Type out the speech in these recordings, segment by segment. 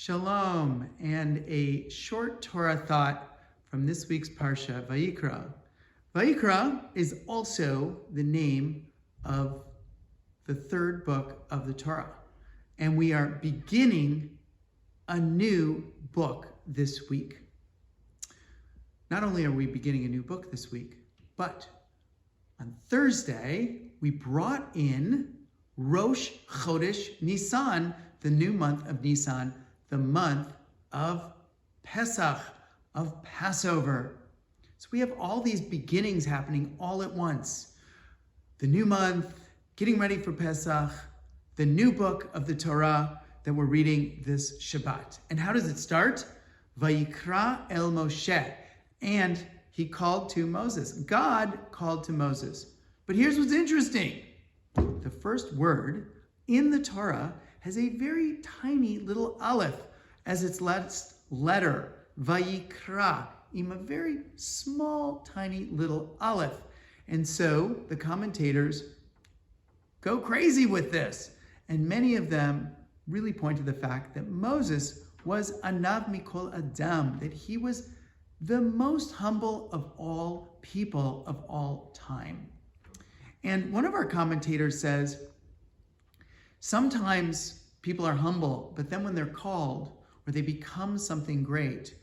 Shalom, and a short Torah thought from this week's Parashat Vayikra. Vayikra is also the name of the third book of the Torah, and we are beginning a new book this week. Not only are we beginning a new book this week, but on Thursday, we brought in Rosh Chodesh Nisan, the new month of Nisan, the month of Pesach, of Passover. So we have all these beginnings happening all at once. The new month, getting ready for Pesach, the new book of the Torah that we're reading this Shabbat. And how does it start? Vayikra el Moshe. And he called to Moses. God called to Moses. But here's what's interesting. The first word in the Torah has a very tiny little aleph as its last letter, Vayikra, in a very small, tiny little aleph. And so the commentators go crazy with this. And many of them really point to the fact that Moses was Anav Mikol Adam, that he was the most humble of all people of all time. And one of our commentators says, sometimes people are humble, but then when they're called or they become something great,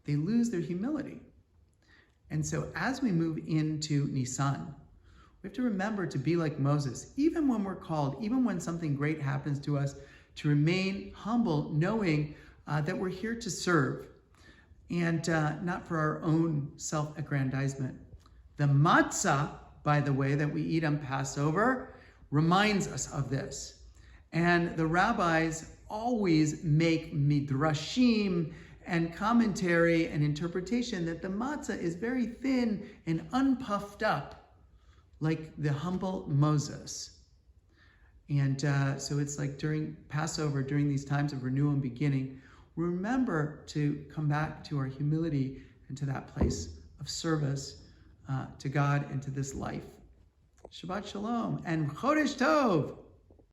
they lose their humility. And so as we move into Nisan, we have to remember to be like Moses, even when we're called, even when something great happens to us, to remain humble, knowing that we're here to serve and not for our own self-aggrandizement. The matzah, by the way, that we eat on Passover reminds us of this. And the rabbis always make midrashim and commentary and interpretation that the matzah is very thin and unpuffed up, like the humble Moses. And so it's like during Passover, during these times of renewal and beginning, remember to come back to our humility and to that place of service to God and to this life. Shabbat Shalom and Chodesh Tov.